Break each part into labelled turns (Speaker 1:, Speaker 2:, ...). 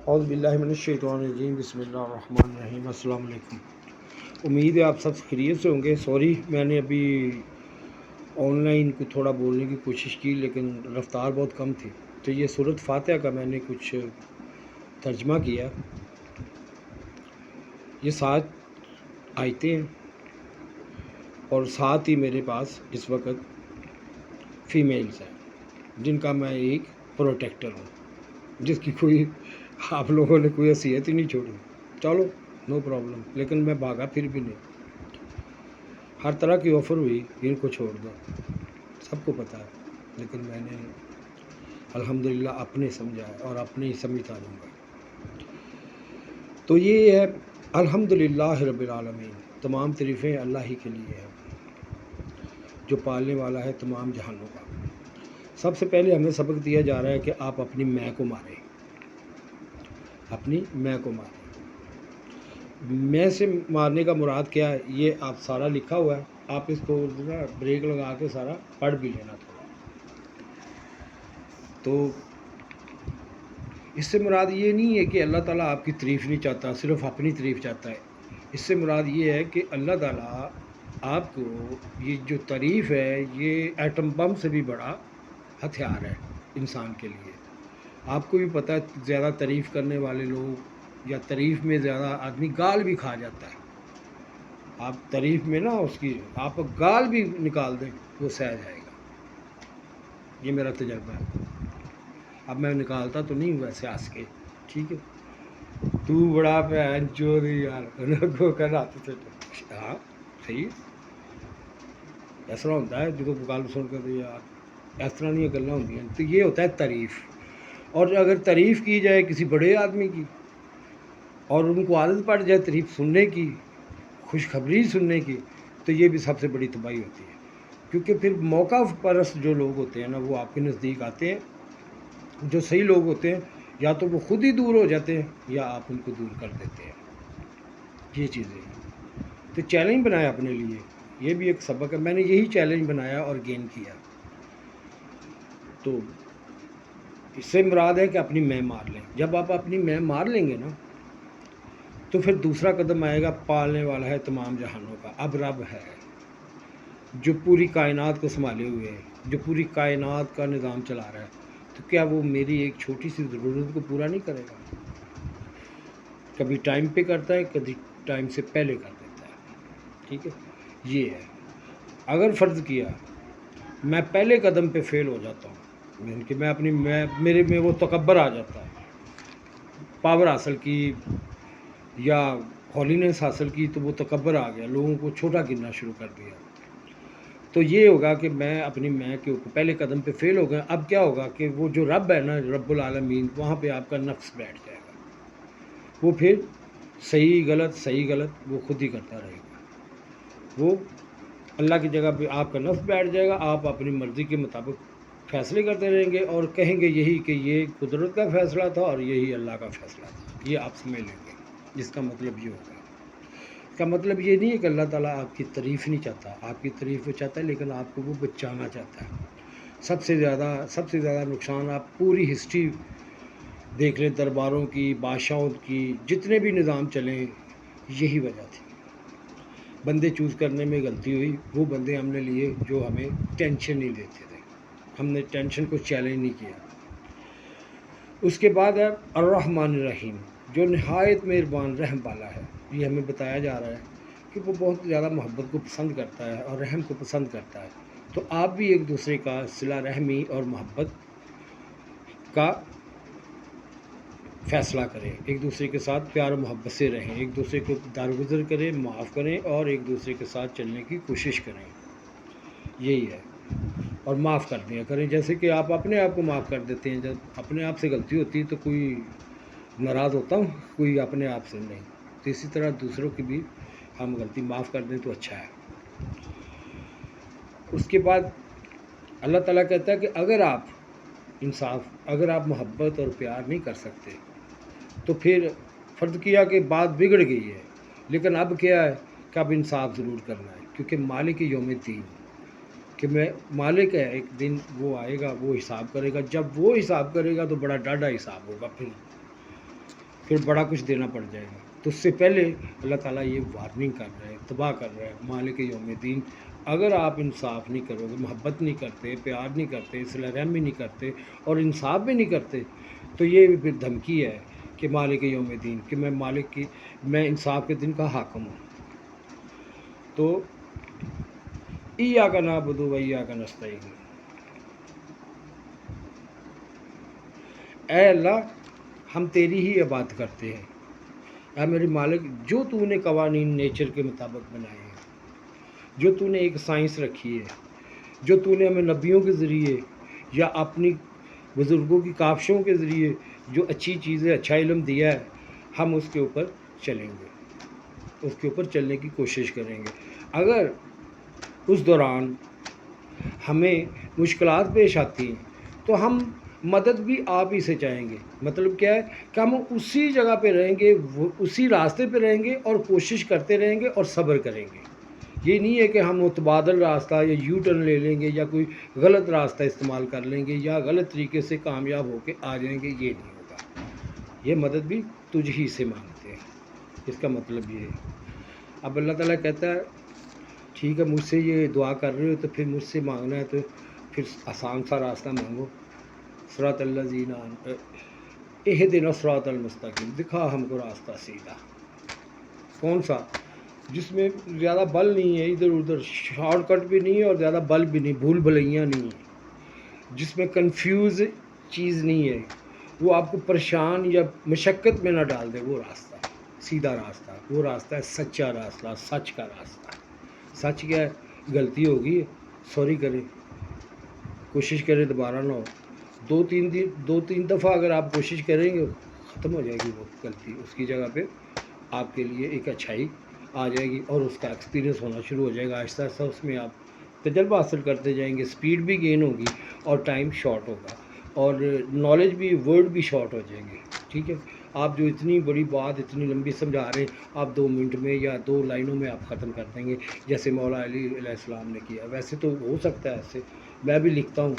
Speaker 1: اعوذ باللہ من الشیطان الرجیم، بسم اللہ الرحمن الرحیم۔ السلام علیکم۔ امید ہے آپ سب خیریت سے ہوں گے۔ سوری، میں نے ابھی آن لائن کو تھوڑا بولنے کی کوشش کی لیکن رفتار بہت کم تھی، تو یہ سورۃ فاتحہ کا میں نے کچھ ترجمہ کیا۔ یہ 7 آیتیں ہیں اور ساتھ ہی میرے پاس اس وقت فیمیلز ہیں جن کا میں ایک پروٹیکٹر ہوں، جس کی کوئی آپ لوگوں نے کوئی حیثیت ہی نہیں چھوڑی۔ چلو نو پرابلم، لیکن میں بھاگا پھر بھی نہیں۔ ہر طرح کی آفر ہوئی، ان کو چھوڑ دو، سب کو پتہ ہے، لیکن میں نے الحمدللہ اپنے سمجھا ہے اور اپنے ہی سمجھتا رہوں گا۔ تو یہ ہے الحمدللہ رب العالمین، تمام تعریفیں اللہ ہی کے لیے ہیں جو پالنے والا ہے تمام جہانوں کا۔ سب سے پہلے ہمیں سبق دیا جا رہا ہے کہ آپ اپنی میں کو ماریں، اپنی میں کو ماریں۔ میں سے مارنے کا مراد کیا ہے، یہ آپ سارا لکھا ہوا ہے، آپ اس کو بریک لگا کے سارا پڑھ بھی لینا تھوڑا۔ تو اس سے مراد یہ نہیں ہے کہ اللہ تعالیٰ آپ کی تعریف نہیں چاہتا، صرف اپنی تعریف چاہتا ہے۔ اس سے مراد یہ ہے کہ اللہ تعالیٰ آپ کو یہ جو تعریف ہے، یہ ایٹم بم سے بھی بڑا ہتھیار ہے انسان کے لیے۔ آپ کو بھی پتہ ہے زیادہ تعریف کرنے والے لوگ یا تعریف میں زیادہ آدمی گال بھی کھا جاتا ہے۔ آپ تعریف میں نا اس کی آپ گال بھی نکال دیں وہ سہ جائے گا، یہ میرا تجربہ ہے۔ اب میں نکالتا تو نہیں ہوں ویسے ہنس کے، ٹھیک ہے، تو بڑا بہن چوری یار کو کرنا تھے۔ ہاں صحیح، اس طرح ہوتا ہے جب گل سن کے یار اس طرح نہیں گلاں ہوندیاں۔ تو یہ ہوتا ہے تعریف۔ اور اگر تعریف کی جائے کسی بڑے آدمی کی اور ان کو عادت پڑ جائے تعریف سننے کی، خوشخبری سننے کی، تو یہ بھی سب سے بڑی تباہی ہوتی ہے، کیونکہ پھر موقع پرست جو لوگ ہوتے ہیں نا وہ آپ کے نزدیک آتے ہیں۔ جو صحیح لوگ ہوتے ہیں یا تو وہ خود ہی دور ہو جاتے ہیں یا آپ ان کو دور کر دیتے ہیں۔ یہ چیزیں تو چیلنج بنایا اپنے لیے، یہ بھی ایک سبق ہے۔ میں نے یہی چیلنج بنایا اور گین کیا۔ تو اس سے مراد ہے کہ اپنی میں مار لیں۔ جب آپ اپنی میں مار لیں گے نا تو پھر دوسرا قدم آئے گا، پالنے والا ہے تمام جہانوں کا۔ اب رب ہے جو پوری کائنات کو سنبھالے ہوئے ہے، جو پوری کائنات کا نظام چلا رہا ہے، تو کیا وہ میری ایک چھوٹی سی ضرورت کو پورا نہیں کرے گا؟ کبھی ٹائم پہ کرتا ہے، کبھی ٹائم سے پہلے کر دیتا ہے، ٹھیک ہے۔ یہ ہے، اگر فرض کیا میں پہلے قدم پہ فیل ہو جاتا ہوں، یعنی کہ میں اپنی میرے میں وہ تکبر آ جاتا ہے، پاور حاصل کی یا ہولینس حاصل کی، تو وہ تکبر آ گیا، لوگوں کو چھوٹا گننا شروع کر دیا، تو یہ ہوگا کہ میں اپنی میں کے اوپر پہلے قدم پہ فیل ہو گیا۔ اب کیا ہوگا کہ وہ جو رب ہے نا، رب العالمین، وہاں پہ آپ کا نفس بیٹھ جائے گا، وہ پھر صحیح غلط وہ خود ہی کرتا رہے گا۔ وہ اللہ کی جگہ پہ آپ کا نفس بیٹھ جائے گا، آپ اپنی مرضی کے مطابق فیصلے کرتے رہیں گے اور کہیں گے یہی کہ یہ قدرت کا فیصلہ تھا اور یہی اللہ کا فیصلہ تھا۔ یہ آپ سمجھ لیں گے، جس کا مطلب یہ ہوگا۔ اس کا مطلب یہ نہیں ہے کہ اللہ تعالیٰ آپ کی تعریف نہیں چاہتا، آپ کی تعریف وہ چاہتا ہے، لیکن آپ کو وہ بچانا چاہتا ہے۔ سب سے زیادہ نقصان آپ پوری ہسٹری دیکھ لیں، درباروں کی، بادشاہوں کی، جتنے بھی نظام چلیں، یہی وجہ تھی۔ بندے چوز کرنے میں غلطی ہوئی، وہ بندے ہم نے لیے جو ہمیں ٹینشن نہیں دیتے تھے، ہم نے ٹینشن کو چیلنج نہیں کیا۔ اس کے بعد ہے الرحمن الرحیم، جو نہایت مہربان رحم والا ہے۔ یہ ہمیں بتایا جا رہا ہے کہ وہ بہت زیادہ محبت کو پسند کرتا ہے اور رحم کو پسند کرتا ہے۔ تو آپ بھی ایک دوسرے کا صلہ رحمی اور محبت کا فیصلہ کریں، ایک دوسرے کے ساتھ پیار و محبت سے رہیں، ایک دوسرے کو درگزر کریں، معاف کریں اور ایک دوسرے کے ساتھ چلنے کی کوشش کریں۔ یہی ہے، اور معاف کر دیا کریں، جیسے کہ آپ اپنے آپ کو معاف کر دیتے ہیں۔ جب اپنے آپ سے غلطی ہوتی ہے تو کوئی ناراض ہوتا ہوں، کوئی اپنے آپ سے نہیں، تو اسی طرح دوسروں کی بھی ہم غلطی معاف کر دیں تو اچھا ہے۔ اس کے بعد اللہ تعالیٰ کہتا ہے کہ اگر آپ محبت اور پیار نہیں کر سکتے تو پھر فرض کیا کہ بات بگڑ گئی ہے، لیکن اب کیا ہے کہ اب انصاف ضرور کرنا ہے، کیونکہ مالک یوم الدین، کہ میں مالک ہے، ایک دن وہ آئے گا، وہ حساب کرے گا۔ جب وہ حساب کرے گا تو بڑا ڈاڈا حساب ہوگا۔ پھر پھر بڑا کچھ دینا پڑ جائے گا. تو اس سے پہلے اللہ تعالیٰ یہ وارننگ کر رہا ہے، تباہ کر رہا ہے مالک یوم دین. اگر آپ انصاف نہیں کرو گے، محبت نہیں کرتے، پیار نہیں کرتے، صلہ رحمی نہیں کرتے اور انصاف بھی نہیں کرتے، تو یہ پھر دھمکی ہے کہ مالک یوم دین، کہ میں انصاف کے دن کا حاکم ہوں. تو ایاک نعبد و ایاک نستعین، اے اللہ ہم تیری ہی عبادت کرتے ہیں. اے میرے مالک، جو تو نے قوانین نیچر کے مطابق بنائے ہیں، جو تو نے ایک سائنس رکھی ہے، جو تو نے ہمیں نبیوں کے ذریعے یا اپنی بزرگوں کی کاوشوں کے ذریعے جو اچھی چیزیں، اچھا علم دیا ہے، ہم اس کے اوپر چلیں گے، اس کے اوپر چلنے کی کوشش کریں گے. اگر اس دوران ہمیں مشکلات پیش آتی ہیں تو ہم مدد بھی آپ ہی سے چاہیں گے. مطلب کیا ہے کہ ہم اسی جگہ پہ رہیں گے، اسی راستے پہ رہیں گے اور کوشش کرتے رہیں گے اور صبر کریں گے. یہ نہیں ہے کہ ہم متبادل راستہ یا یو ٹرن لے لیں گے یا کوئی غلط راستہ استعمال کر لیں گے یا غلط طریقے سے کامیاب ہو کے آ جائیں گے. یہ نہیں ہوگا. یہ مدد بھی تجھ ہی سے مانگتے ہیں. اس کا مطلب یہ ہے. اب اللہ تعالیٰ کہتا ہے ٹھیک ہے، مجھ سے یہ دعا کر رہے ہو تو پھر مجھ سے مانگنا ہے تو پھر آسان سا راستہ مانگو. صراط الذین اہدنا الصراط المستقیم، دکھا ہم کو راستہ سیدھا. کون سا؟ جس میں زیادہ بل نہیں ہے، ادھر ادھر شارٹ کٹ بھی نہیں ہے اور زیادہ بل بھی نہیں، بھول بھلائیاں نہیں ہیں، جس میں کنفیوز چیز نہیں ہے، وہ آپ کو پریشان یا مشقت میں نہ ڈال دے. وہ راستہ سیدھا راستہ، وہ راستہ ہے سچا راستہ، سچ کا راستہ. سچ کیا ہے؟ غلطی ہوگی سوری کریں، کوشش کریں دوبارہ نہ ہو. دو تین دفعہ اگر آپ کوشش کریں گے ختم ہو جائے گی وہ غلطی. اس کی جگہ پہ آپ کے لیے ایک اچھائی آ جائے گی اور اس کا ایکسپیرینس ہونا شروع ہو جائے گا. آہستہ آہستہ اس میں آپ تجربہ حاصل کرتے جائیں گے، اسپیڈ بھی گین ہوگی اور ٹائم شارٹ ہوگا اور نالج بھی، ورڈ بھی شارٹ ہو جائیں گے. ٹھیک ہے، آپ جو اتنی بڑی بات اتنی لمبی سمجھا رہے ہیں، آپ 2 منٹ میں یا 2 لائنوں میں آپ ختم کر دیں گے، جیسے مولا علی علیہ السلام نے کیا. ویسے تو ہو سکتا ہے ایسے، میں بھی لکھتا ہوں،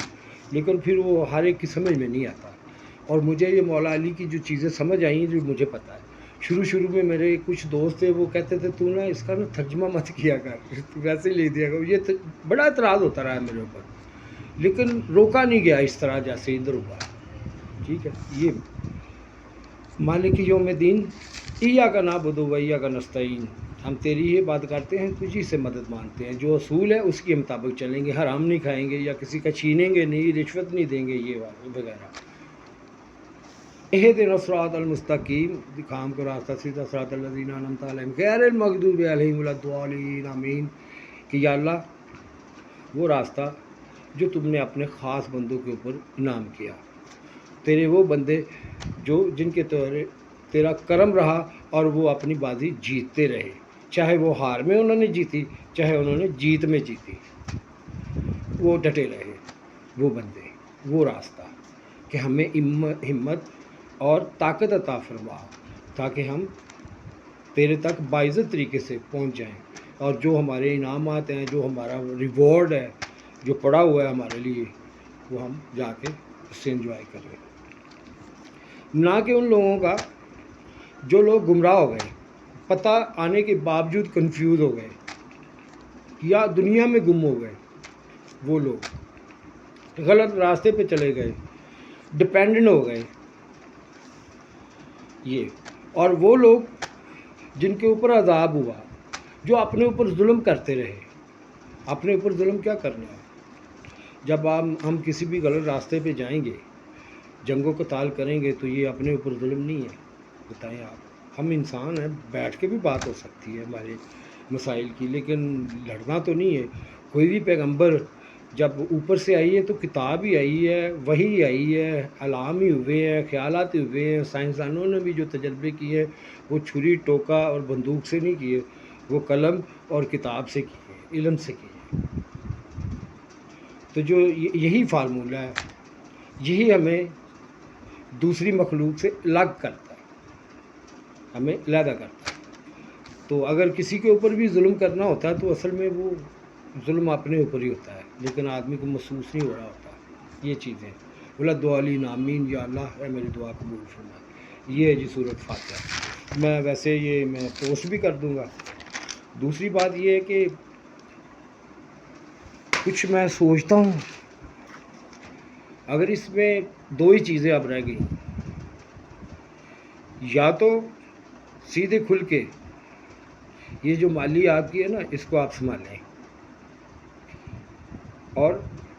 Speaker 1: لیکن پھر وہ ہر ایک کی سمجھ میں نہیں آتا. اور مجھے یہ مولا علی کی جو چیزیں سمجھ آئی ہیں، جو مجھے پتہ ہے، شروع میں میرے کچھ دوست تھے، وہ کہتے تھے تو نا اس کا نا ترجمہ مت کیا کر، تو ویسے ہی لے دیا کر. یہ بڑا اعتراض ہوتا رہا ہے میرے اوپر، لیکن روکا نہیں گیا اس طرح جیسے ادھر ہوا. ٹھیک ہے، یہ مالک یوم دین، ایاک نعبد و ایاک نستعین، ہم تیری ہی بات کرتے ہیں، تجھی سے مدد مانگتے ہیں. جو اصول ہے اس کے مطابق چلیں گے، حرام نہیں کھائیں گے یا کسی کا چھینیں گے نہیں، رشوت نہیں دیں گے، یہ وغیرہ. اہدنا الصراط المستقیم، دکھا ہم کو راستہ سیدھا. صراط الذین انعمت علیہم غیر المغضوب علیہم ولا الضالین، آمین. کہ یا اللہ وہ راستہ جو تم نے اپنے خاص بندوں کے اوپر انعام کیا، تیرے وہ بندے جو جن کے تیرا کرم رہا اور وہ اپنی بازی جیتتے رہے، چاہے وہ ہار میں انہوں نے جیتی، چاہے انہوں نے جیت میں جیتی، وہ ڈٹے رہے. وہ بندے، وہ راستہ، کہ ہمیں ہمت اور طاقت عطا فرما تاکہ ہم تیرے تک باعزت طریقے سے پہنچ جائیں، اور جو ہمارے انعامات ہیں، جو ہمارا ریوارڈ ہے، جو پڑا ہوا ہے ہمارے لیے، وہ ہم جا کے اس سے انجوائے کریں. نہ کہ ان لوگوں کا جو لوگ گمراہ ہو گئے، پتہ آنے کے باوجود کنفیوز ہو گئے یا دنیا میں گم ہو گئے، وہ لوگ غلط راستے پہ چلے گئے، ڈپینڈنٹ ہو گئے. یہ اور وہ لوگ جن کے اوپر عذاب ہوا، جو اپنے اوپر ظلم کرتے رہے. اپنے اوپر ظلم کیا کرنا ہے؟ جب ہم کسی بھی غلط راستے پہ جائیں گے، جنگ و قتال کریں گے، تو یہ اپنے اوپر ظلم نہیں ہے. بتائیں آپ، ہم انسان ہیں، بیٹھ کے بھی بات ہو سکتی ہے ہمارے مسائل کی، لیکن لڑنا تو نہیں ہے. کوئی بھی پیغمبر جب اوپر سے آئی ہے تو کتاب ہی آئی ہے، وحی آئی ہے، علام ہی ہوئے ہیں، خیالات ہی ہوئے ہیں. سائنسدانوں نے بھی جو تجربے کیے وہ چھری ٹوکا اور بندوق سے نہیں کیے، وہ قلم اور کتاب سے کیے، علم سے کیے. تو جو یہی فارمولہ ہے، یہی ہمیں دوسری مخلوق سے الگ کرتا ہے، ہمیں علیحدہ کرتا ہے. تو اگر کسی کے اوپر بھی ظلم کرنا ہوتا ہے تو اصل میں وہ ظلم اپنے اوپر ہی ہوتا ہے، لیکن آدمی کو محسوس نہیں ہو رہا ہوتا. یہ چیزیں ولا الضالین، آمین. یا اللہ اے میری دعا قبول فرما. یہ ہے جی سورۃ فاتحہ. میں ویسے یہ میں پوسٹ بھی کر دوں گا. دوسری بات یہ ہے کہ کچھ میں سوچتا ہوں اگر اس میں دو ہی چیزیں اب رہ گئی، یا تو سیدھے کھل کے یہ جو مالی آپ کی ہے نا اس کو آپ سنبھالیں، اور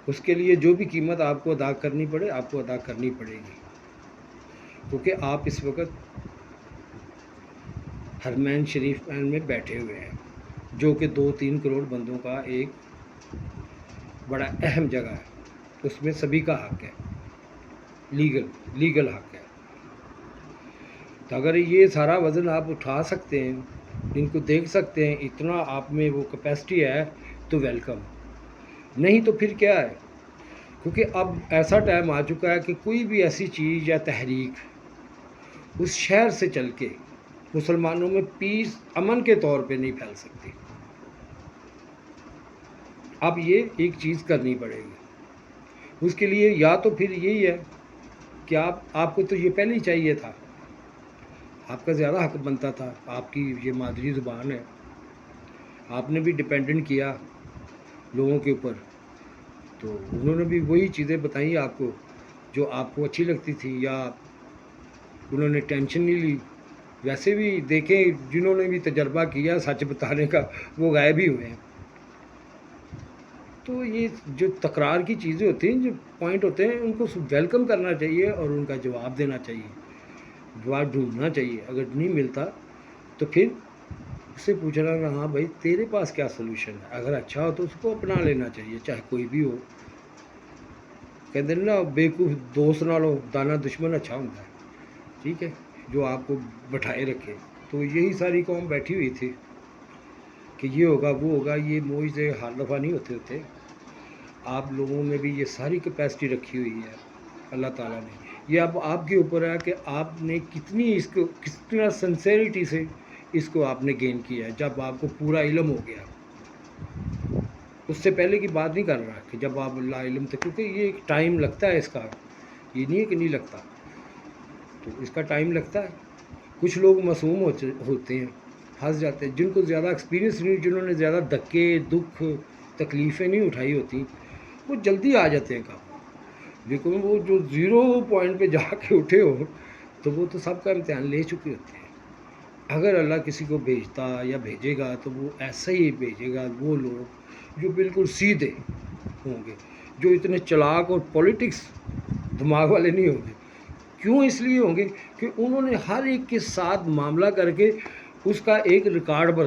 Speaker 1: اس کے لیے جو بھی قیمت آپ کو ادا کرنی پڑے آپ کو ادا کرنی پڑے گی، کیونکہ آپ اس وقت حرمین شریف میں بیٹھے ہوئے ہیں جو کہ 2-3 کروڑ بندوں کا ایک بڑا اہم جگہ ہے. اس میں سبھی کا حق ہے، لیگل حق ہے. تو اگر یہ سارا وزن آپ اٹھا سکتے ہیں، ان کو دیکھ سکتے ہیں، اتنا آپ میں وہ کیپیسٹی ہے تو ویلکم. نہیں تو پھر کیا ہے، کیونکہ اب ایسا ٹائم آ چکا ہے کہ کوئی بھی ایسی چیز یا تحریک اس شہر سے چل کے مسلمانوں میں پیس امن کے طور پہ نہیں پھیل سکتی. اب یہ ایک چیز کرنی پڑے گی. اس کے لیے یا تو پھر یہی ہے کہ آپ کو تو یہ پہلے ہی چاہیے تھا، آپ کا زیادہ حق بنتا تھا، آپ کی یہ مادری زبان ہے، آپ نے بھی ڈپینڈنٹ کیا لوگوں کے اوپر، تو انہوں نے بھی وہی چیزیں بتائیں آپ کو جو آپ کو اچھی لگتی تھی، یا انہوں نے ٹینشن نہیں لی. ویسے بھی دیکھیں جنہوں نے بھی تجربہ کیا سچ بتانے کا وہ غائب ہی ہوئے ہیں. تو یہ جو تکرار کی چیزیں ہوتی ہیں، جو پوائنٹ ہوتے ہیں، ان کو ویلکم کرنا چاہیے اور ان کا جواب دینا چاہیے، جواب ڈھونڈنا چاہیے. اگر نہیں ملتا تو پھر اس سے پوچھنا کہ ہاں بھائی تیرے پاس کیا سلوشن ہے. اگر اچھا ہو تو اس کو اپنا لینا چاہیے، چاہے کوئی بھی ہو. کہتے ہیں نا بیوقوف دوست نہ لو دانا دشمن اچھا ہوتا ہے. ٹھیک ہے، جو آپ کو بٹھائے رکھے. تو یہی ساری قوم بیٹھی ہوئی تھی کہ یہ ہوگا وہ ہوگا. یہ معجزے ہر دفعہ نہیں ہوتے. آپ لوگوں میں بھی یہ ساری کیپیسٹی رکھی ہوئی ہے اللہ تعالیٰ نے. یہ اب آپ کے اوپر ہے کہ آپ نے کتنا سنسیریٹی سے اس کو آپ نے گین کیا ہے. جب آپ کو پورا علم ہو گیا، اس سے پہلے کی بات نہیں کر رہا کہ جب آپ لا علم تھے، کیونکہ یہ ایک ٹائم لگتا ہے اس کا، یہ نہیں ہے کہ نہیں لگتا. تو اس کا ٹائم لگتا ہے. کچھ لوگ معصوم ہوتے ہیں، پھنس جاتے ہیں. جن کو زیادہ ایکسپیرینس نہیں، جنہوں نے زیادہ دھکے دکھ تکلیفیں نہیں اٹھائی ہوتی، وہ جلدی آ جاتے ہیں کام. لیکن وہ جو 0 پوائنٹ پہ جا کے اٹھے ہو تو وہ تو سب کا امتحان لے چکے ہوتے ہیں. اگر اللہ کسی کو بھیجتا یا بھیجے گا تو وہ ایسا ہی بھیجے گا. وہ لوگ جو بالکل سیدھے ہوں گے، جو اتنے چلاک اور پولیٹکس دماغ والے نہیں ہوں گے. کیوں اس لیے ہوں گے کہ انہوں نے ہر ایک کے ساتھ معاملہ کر کے اس کا ایک ریکارڈ